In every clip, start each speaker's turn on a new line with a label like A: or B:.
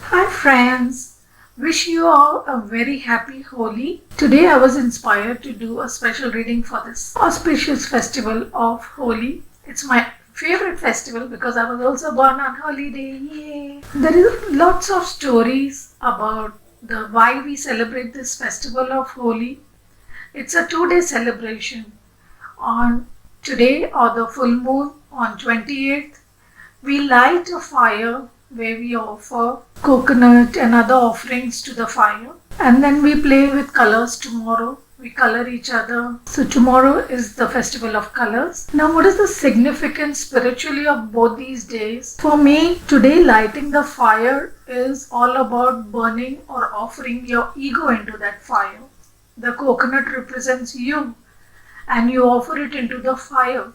A: Hi friends, wish you all a very happy Holi. Today I was inspired to do a special reading for this auspicious festival of Holi. It's my favorite festival because I was also born on holiday. Yay! There is lots of stories about the why we celebrate this festival of Holi. It's a 2-day celebration. On today or the full moon on 28th, we light a fire where we offer coconut and other offerings to the fire. And then we play with colors tomorrow. We color each other. So tomorrow is the festival of colors. Now what is the significance spiritually of both these days? For me, today lighting the fire is all about burning or offering your ego into that fire. The coconut represents you and you offer it into the fire.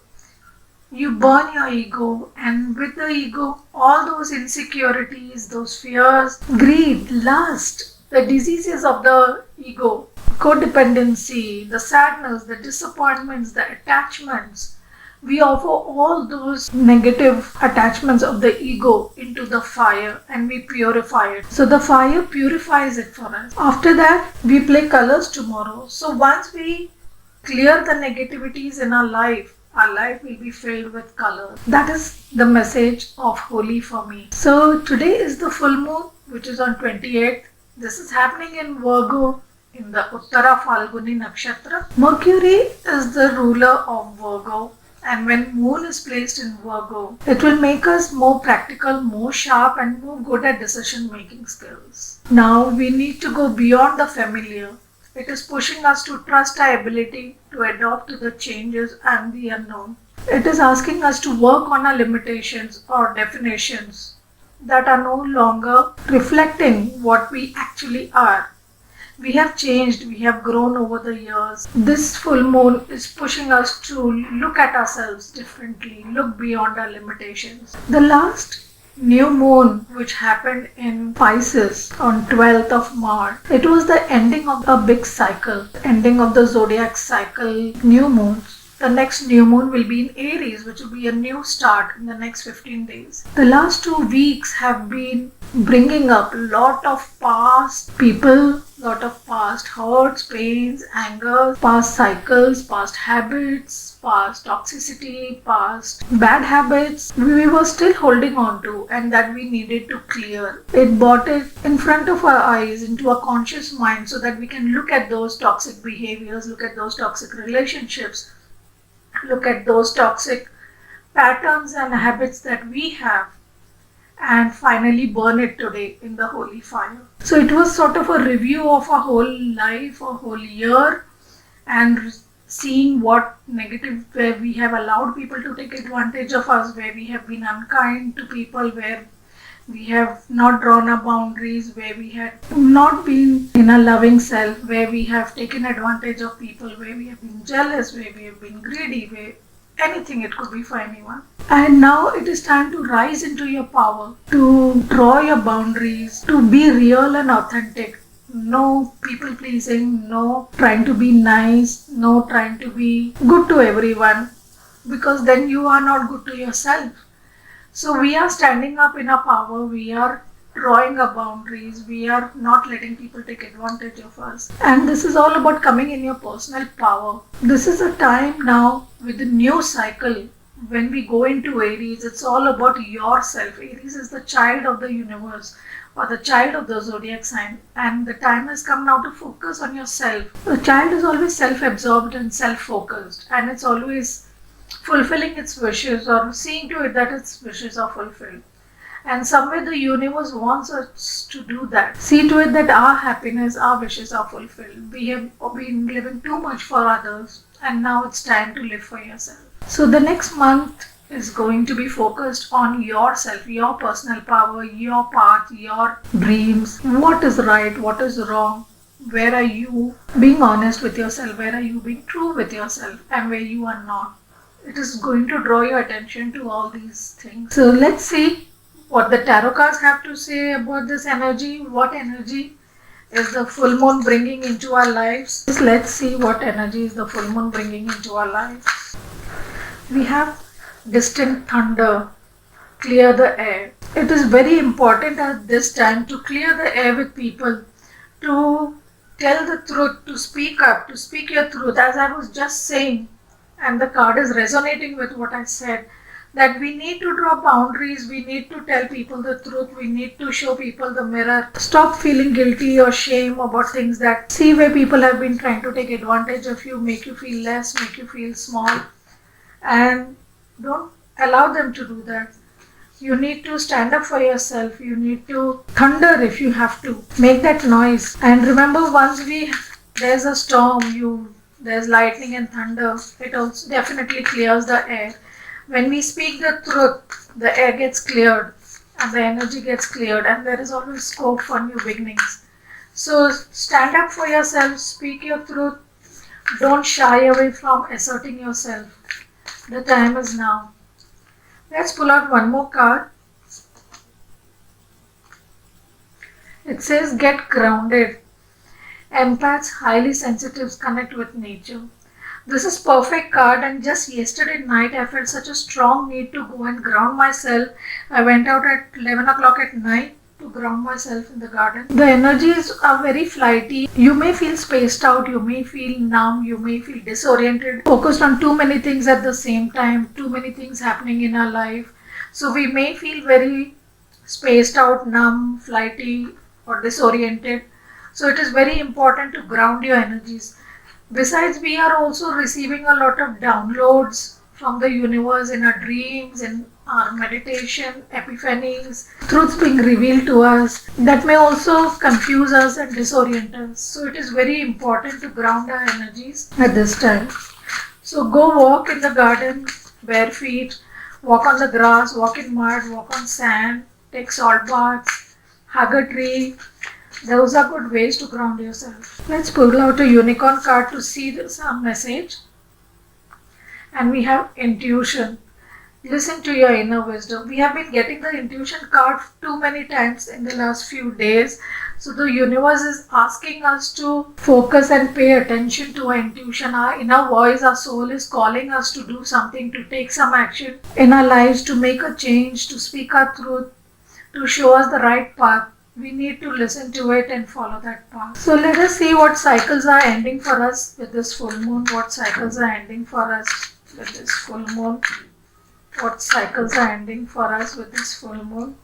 A: You burn your ego, and with the ego, all those insecurities, those fears, greed, lust, the diseases of the ego, codependency, the sadness, the disappointments, the attachments. We offer all those negative attachments of the ego into the fire and we purify it. So the fire purifies it for us. After that, we play colors tomorrow. So once we clear the negativities in our life will be filled with color. That is the message of Holi for me. So today is the full moon, which is on 28th. This is happening in Virgo in the Uttara Falguni Nakshatra. Mercury is the ruler of Virgo. And when moon is placed in Virgo, it will make us more practical, more sharp and more good at decision making skills. Now we need to go beyond the familiar. It is pushing us to trust our ability to adapt to the changes and the unknown. It is asking us to work on our limitations or definitions that are no longer reflecting what we actually are. We have changed, we have grown over the years. This full moon is pushing us to look at ourselves differently, look beyond our limitations. The last new moon which happened in Pisces on 12th of March. It was the ending of a big cycle, ending of the zodiac cycle, new moons. The next new moon will be in Aries, which will be a new start in the next 15 days. The last 2 weeks have been bringing up a lot of past people, lot of past hurts, pains, anger, past cycles, past habits, past toxicity, past bad habits we were still holding on to and that we needed to clear. It brought it in front of our eyes into a conscious mind so that we can look at those toxic behaviors, look at those toxic relationships, look at those toxic patterns and habits that we have and finally burn it today in the holy fire. So it was sort of a review of our whole life, our whole year, and seeing what negative, where we have allowed people to take advantage of us, where we have been unkind to people, where we have not drawn our boundaries, where we had not been in a loving self, where we have taken advantage of people, where we have been jealous, where we have been greedy, where anything, it could be for anyone. And now it is time to rise into your power, to draw your boundaries, to be real and authentic. No people pleasing, no trying to be nice, no trying to be good to everyone, because then you are not good to yourself. So we are standing up in our power, we are drawing our boundaries, we are not letting people take advantage of us. And this is all about coming in your personal power. This is a time now with the new cycle. When we go into Aries, it's all about yourself. Aries is the child of the universe or the child of the zodiac sign, and the time has come now to focus on yourself. The child is always self-absorbed and self-focused, and it's always fulfilling its wishes or seeing to it that its wishes are fulfilled. And somewhere the universe wants us to do that. See to it that our happiness, our wishes are fulfilled. We have been living too much for others and now it's time to live for yourself. So the next month is going to be focused on yourself, your personal power, your path, your dreams. What is right, what is wrong? Where are you being honest with yourself? Where are you being true with yourself? And where you are not? It is going to draw your attention to all these things. So let's see what the tarot cards have to say about this energy. What energy is the full moon bringing into our lives? Let's see what energy is the full moon bringing into our lives. We have distant thunder, clear the air. It is very important at this time to clear the air with people, to tell the truth, to speak up, to speak your truth, as I was just saying, and the card is resonating with what I said. That we need to draw boundaries, we need to tell people the truth, we need to show people the mirror. Stop feeling guilty or shame about things that see where people have been trying to take advantage of you, make you feel less, make you feel small, and don't allow them to do that. You need to stand up for yourself. You need to thunder if you have to. Make that noise. And remember, there's a storm, there's lightning and thunder. It also definitely clears the air. When we speak the truth, the air gets cleared and the energy gets cleared, and there is always scope for new beginnings. So stand up for yourself. Speak your truth. Don't shy away from asserting yourself. The time is now. Let's pull out one more card. It says get grounded. Empaths, highly sensitives connect with nature. This is perfect card, and just yesterday night I felt such a strong need to go and ground myself. I went out at 11 o'clock at night to ground myself in the garden. The energies are very flighty. You may feel spaced out, you may feel numb, you may feel disoriented, focused on too many things at the same time, too many things happening in our life. So we may feel very spaced out, numb, flighty, or disoriented. So it is very important to ground your energies. Besides, we are also receiving a lot of downloads from the universe in our dreams, in our meditation, epiphanies, truths being revealed to us that may also confuse us and disorient us. So it is very important to ground our energies at this time. So go walk in the garden, bare feet, walk on the grass, walk in mud, walk on sand, take salt baths, hug a tree. Those are good ways to ground yourself. Let's pull out a unicorn card to see some message. And we have intuition. Listen to your inner wisdom. We have been getting the intuition card too many times in the last few days. So the universe is asking us to focus and pay attention to our intuition. Our inner voice, our soul is calling us to do something, to take some action in our lives, to make a change, to speak our truth, to show us the right path. We need to listen to it and follow that path. So let us see what cycles are ending for us with this full moon. What cycles are ending for us with this full moon. What cycles are ending for us with this full moon.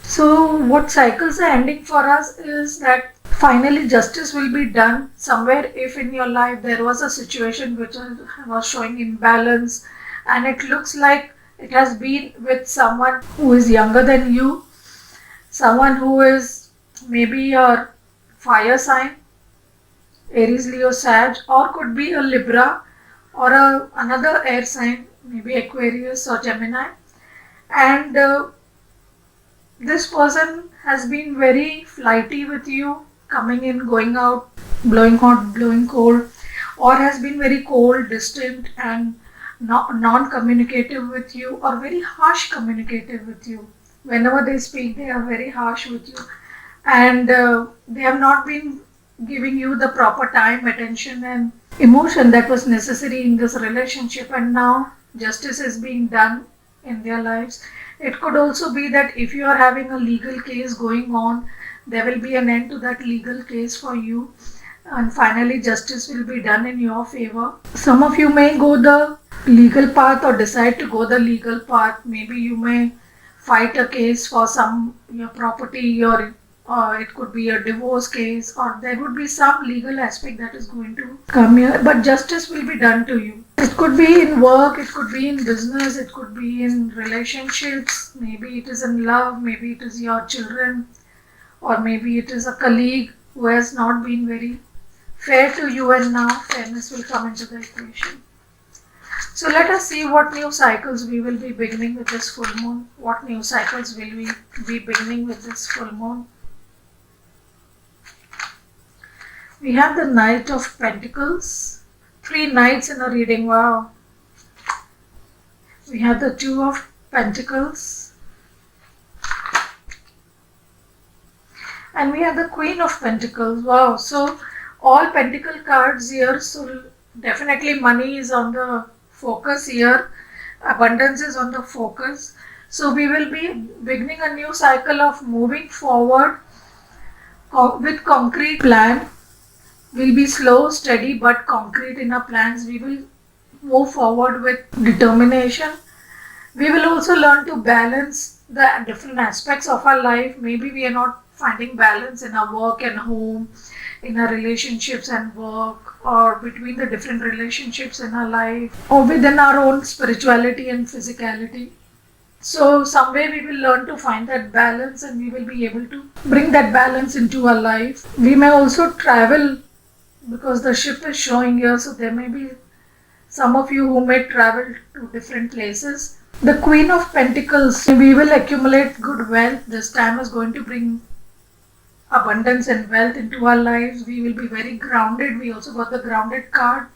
A: So what cycles are ending for us is that finally justice will be done somewhere. If in your life there was a situation which was showing imbalance, and it looks like it has been with someone who is younger than you, someone who is maybe your fire sign, Aries, Leo, Sag, or could be a Libra or another air sign, maybe Aquarius or Gemini. And this person has been very flighty with you, coming in, going out, blowing hot, blowing cold, or has been very cold, distant, and non-communicative with you, or very harsh communicative with you. Whenever they speak, they are very harsh with you, and they have not been giving you the proper time, attention, and emotion that was necessary in this relationship. And now justice is being done in their lives. It could also be that if you are having a legal case going on, there will be an end to that legal case for you, and finally justice will be done in your favor. Some of you may go the legal path or decide to go the legal path. Maybe you may fight a case for your property, or it could be a divorce case, or there would be some legal aspect that is going to come here, but justice will be done to you. It could be in work, it could be in business, it could be in relationships, maybe it is in love, maybe it is your children, or maybe it is a colleague who has not been very fair to you, and now fairness will come into the equation. So let us see what new cycles we will be beginning with this full moon. What new cycles will we be beginning with this full moon? We have the Knight of Pentacles. 3 knights in a reading, wow. We have the Two of Pentacles. And we have the Queen of Pentacles, wow. So all Pentacle cards here, so Definitely money is on the focus here. Abundance is on the focus. So we will be beginning a new cycle of moving forward with concrete plan. We'll be slow, steady, but concrete in our plans. We will move forward with determination. We will also learn to balance the different aspects of our life. Maybe we are not finding balance in our work and home, in our relationships and work, or between the different relationships in our life, or within our own spirituality and physicality. So, some way we will learn to find that balance and we will be able to bring that balance into our life. We may also travel because the ship is showing here, so there may be some of you who may travel to different places. The Queen of Pentacles, we will accumulate good wealth. This time is going to bring abundance and wealth into our lives. We will be very grounded. We also got the grounded card.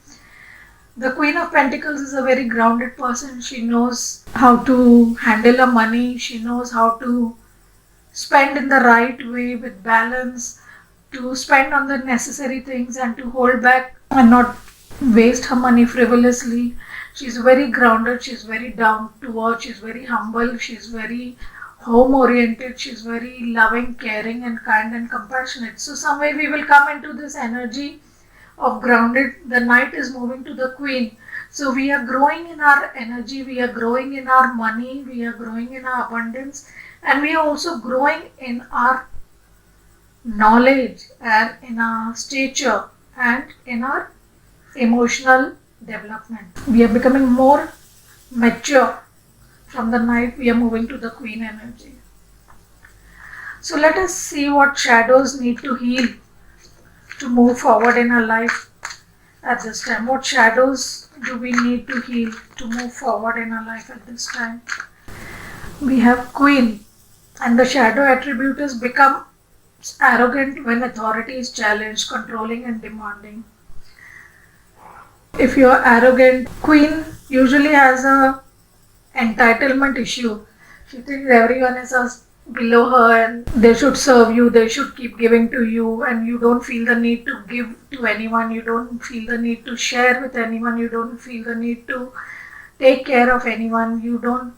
A: The Queen of Pentacles is a very grounded person. She knows how to handle her money. She knows how to spend in the right way with balance, to spend on the necessary things and to hold back and not waste her money frivolously. She's very grounded, she's very down to earth, she's very humble, she's very home oriented, she's very loving, caring, and kind and compassionate. So, some way we will come into this energy of grounded. The knight is moving to the queen. So, we are growing in our energy, we are growing in our money, we are growing in our abundance, and we are also growing in our knowledge and in our stature and in our emotional development. We are becoming more mature. From the knight, we are moving to the queen energy. So let us see what shadows need to heal to move forward in our life at this time. What shadows do we need to heal to move forward in our life at this time? We have queen, and the shadow attribute is become arrogant when authority is challenged, controlling and demanding. If you are arrogant, queen usually has a entitlement issue. She thinks everyone is below her and they should serve you, they should keep giving to you, and you don't feel the need to give to anyone, you don't feel the need to share with anyone, you don't feel the need to take care of anyone, you don't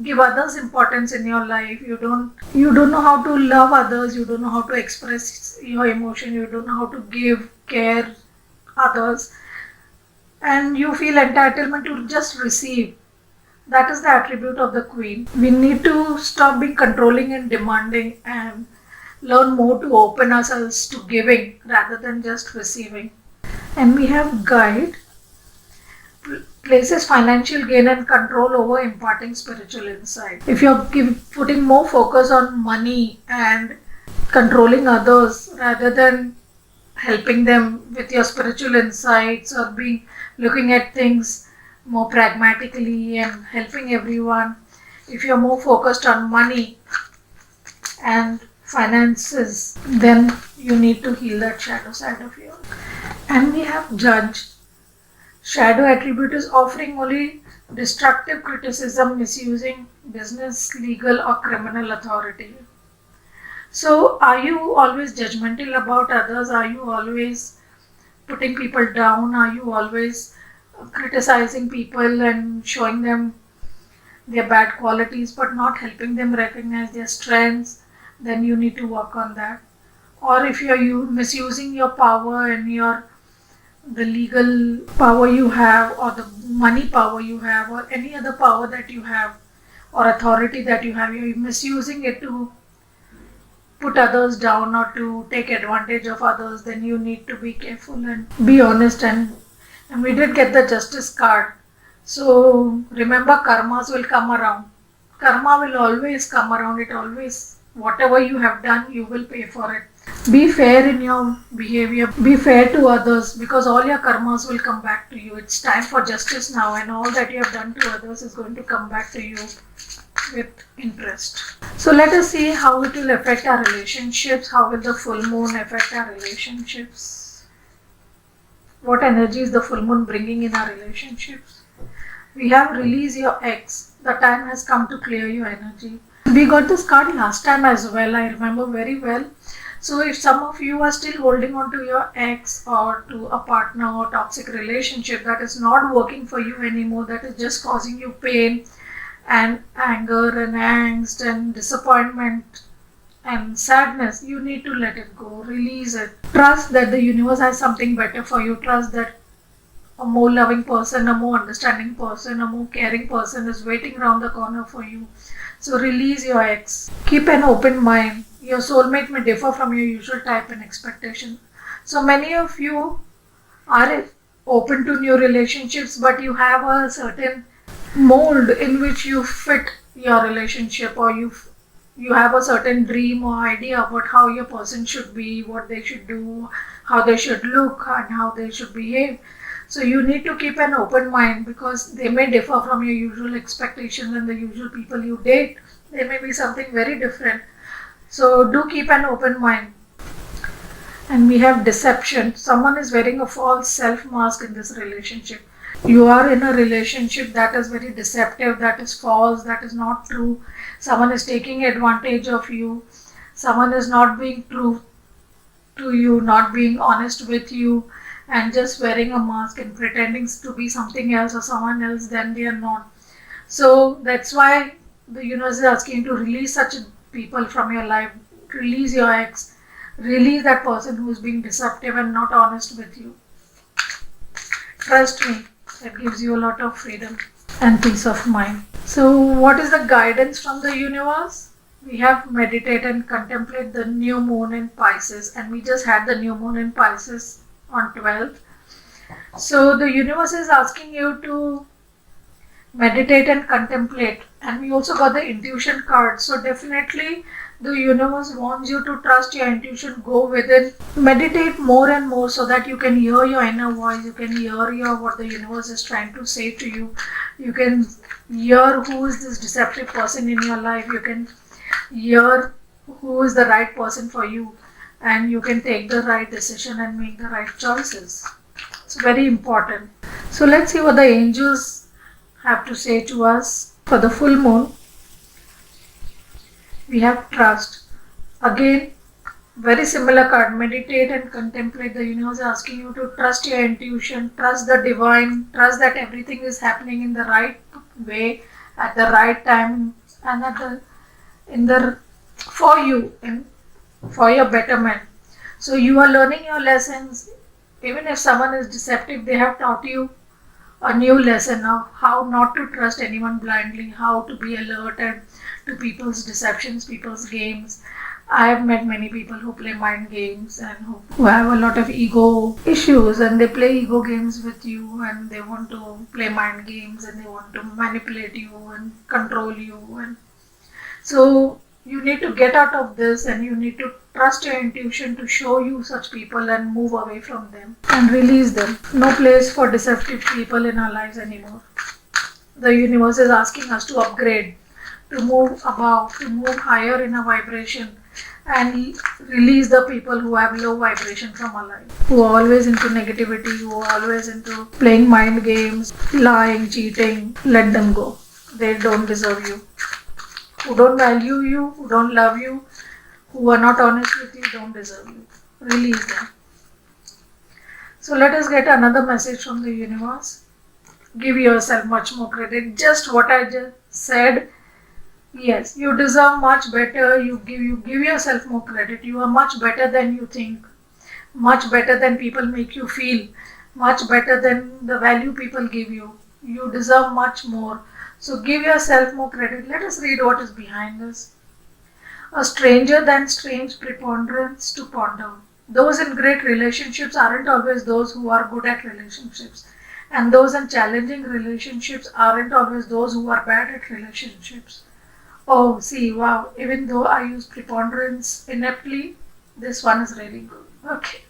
A: give others importance in your life, you don't know how to love others, you don't know how to express your emotion, you don't know how to give care others, and you feel entitlement to just receive. That is the attribute of the queen. We need to stop being controlling and demanding and learn more to open ourselves to giving rather than just receiving. And we have guide, places financial gain and control over imparting spiritual insight. If you're putting more focus on money and controlling others rather than helping them with your spiritual insights or being looking at things more pragmatically and helping everyone, if you're more focused on money and finances, then you need to heal that shadow side of you. And we have judge. Shadow attribute is offering only destructive criticism, misusing business, legal or criminal authority. So are you always judgmental about others? Are you always putting people down? Are you always criticizing people and showing them their bad qualities but not helping them recognize their strengths? Then you need to work on that. Or if you're misusing your power and the legal power you have or the money power you have or any other power that you have or authority that you have, you're misusing it to put others down or to take advantage of others, then you need to be careful and be honest. And we did get the justice card. So remember, karmas will come around. Karma will always come around. It always, whatever you have done, you will pay for it. Be fair in your behavior. Be fair to others because all your karmas will come back to you. It's time for justice now, and all that you have done to others is going to come back to you with interest. So let us see how it will affect our relationships. How will the full moon affect our relationships? What energy is the full moon bringing in our relationships? We have release your ex. The time has come to clear your energy. We got this card last time as well. I remember very well. So if some of you are still holding on to your ex or to a partner or toxic relationship that is not working for you anymore, that is just causing you pain and anger and angst and disappointment and sadness, you need to let it go, release it. Trust that the universe has something better for you. Trust that a more loving person, a more understanding person, a more caring person is waiting around the corner for you. So release your ex. Keep an open mind. Your soulmate may differ from your usual type and expectation. So many of you are open to new relationships, but you have a certain mold in which you fit your relationship, or you have a certain dream or idea about how your person should be, what they should do, how they should look, and how they should behave. So you need to keep an open mind because they may differ from your usual expectations and the usual people you date. They may be something very different. So do keep an open mind. And we have deception. Someone is wearing a false self mask in this relationship. You are in a relationship that is very deceptive, that is false, that is not true. Someone is taking advantage of you. Someone is not being true to you, not being honest with you, and just wearing a mask and pretending to be something else or someone else then they are not. So that's why the universe is asking you to release such people from your life. Release your ex. Release that person who is being deceptive and not honest with you. Trust me, that gives you a lot of freedom and peace of mind. So what is the guidance from the universe? We have meditate and contemplate the new moon in Pisces, and we just had the new moon in Pisces on 12th. So the universe is asking you to meditate and contemplate, and we also got the intuition card. So definitely the universe wants you to trust your intuition, go within, meditate more and more so that you can hear your inner voice, you can hear what the universe is trying to say to you. You can hear who is this deceptive person in your life, you can hear who is the right person for you, and you can take the right decision and make the right choices. It's very important. So let's see what the angels have to say to us. For the full moon, we have trust. Again, very similar card. Meditate and contemplate. The universe is asking you to trust your intuition, trust the divine, trust that everything is happening in the right way, at the right time, and for you, and for your betterment. So you are learning your lessons. Even if someone is deceptive, they have taught you a new lesson of how not to trust anyone blindly, how to be alert and to people's deceptions, people's games. I have met many people who play mind games and who have a lot of ego issues, and they play ego games with you, and they want to play mind games and they want to manipulate you and control you. And so you need to get out of this, and you need to trust your intuition to show you such people and move away from them and release them. No place for deceptive people in our lives anymore. The universe is asking us to upgrade, to move above, to move higher in our vibration, and release the people who have low vibration from our life, who are always into negativity, who are always into playing mind games, lying, cheating. Let them go. They don't deserve you. Who don't value you, who don't love you, who are not honest with you, don't deserve you. Release them. So let us get another message from the universe. Give yourself much more credit. Just what I just said. Yes, you deserve much better. You give yourself more credit. You are much better than you think. Much better than people make you feel. Much better than the value people give you. You deserve much more. So give yourself more credit. Let us read what is behind this. A stranger than strange preponderance to ponder. Those in great relationships aren't always those who are good at relationships. And those in challenging relationships aren't always those who are bad at relationships. Oh, see, wow. Even though I use preponderance ineptly, this one is really good. Okay.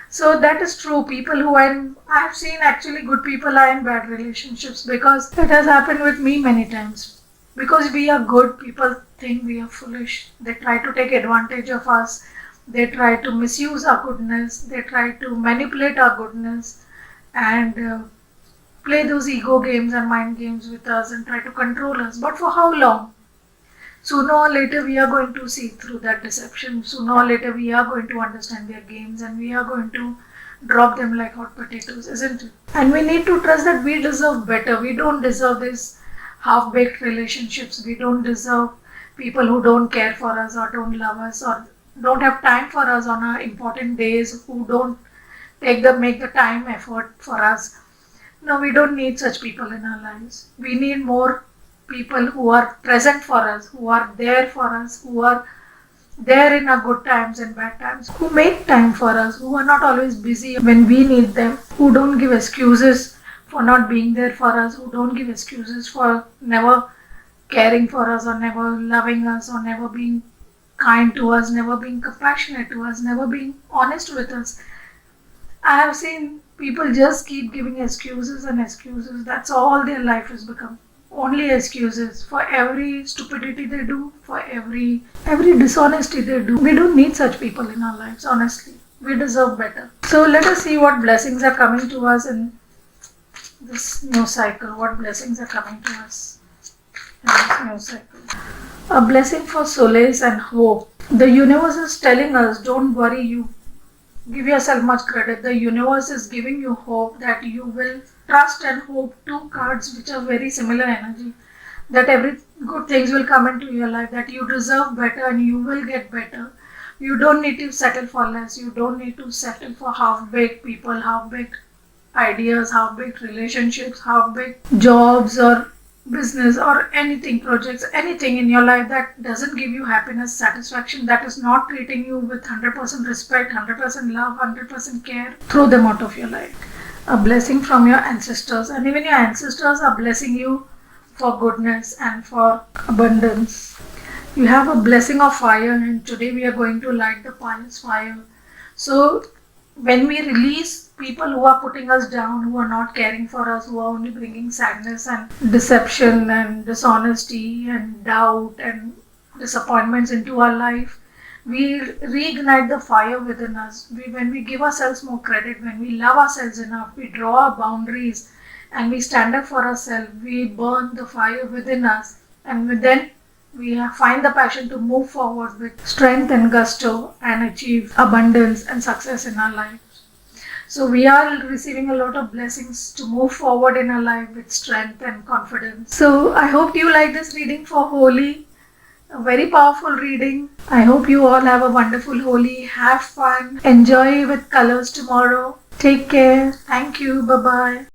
A: So that is true. People who I've seen actually good people are in bad relationships because it has happened with me many times. Because we are good, people think we are foolish. They try to take advantage of us. They try to misuse our goodness. They try to manipulate our goodness and play those ego games and mind games with us and try to control us. But for how long? Sooner or later, we are going to see through that deception. Sooner or later, we are going to understand their games and we are going to drop them like hot potatoes, isn't it? And we need to trust that we deserve better. We don't deserve these half baked relationships. We don't deserve people who don't care for us or don't love us or don't have time for us on our important days, who don't make the time effort for us. No, we don't need such people in our lives. We need more people who are present for us, who are there for us, who are there in our good times and bad times, who make time for us, who are not always busy when we need them, who don't give excuses for not being there for us, who don't give excuses for never caring for us or never loving us or never being kind to us, never being compassionate to us, never being honest with us. I have seen people just keep giving excuses and excuses. That's all their life has become. Only excuses for every stupidity they do, for every dishonesty they do. We don't need such people in our lives, honestly. We deserve better. So let us see what blessings are coming to us in this new cycle. What blessings are coming to us in this new cycle. A blessing for solace and hope. The universe is telling us, don't worry, you give yourself much credit. The universe is giving you hope that you will trust and hope, two cards which are very similar energy, that every good things will come into your life, that you deserve better and you will get better. You don't need to settle for less. You don't need to settle for half-baked people, half-baked ideas, half-baked relationships, half-baked jobs or business or anything, projects, anything in your life that doesn't give you happiness, satisfaction, that is not treating you with 100% respect, 100% love, 100% care. Throw them out of your life. A blessing from your ancestors, and even your ancestors are blessing you for goodness and for abundance. You have a blessing of fire, and today we are going to light the pious fire. So when we release people who are putting us down, who are not caring for us, who are only bringing sadness and deception and dishonesty and doubt and disappointments into our life, we reignite the fire within us. When we give ourselves more credit, when we love ourselves enough, we draw our boundaries and we stand up for ourselves, we burn the fire within us, and then we find the passion to move forward with strength and gusto and achieve abundance and success in our lives. So we are receiving a lot of blessings to move forward in our life with strength and confidence. So I hope you like this reading for Holi. A very powerful reading. I hope you all have a wonderful Holi. Have fun. Enjoy with colors tomorrow. Take care. Thank you. Bye-bye.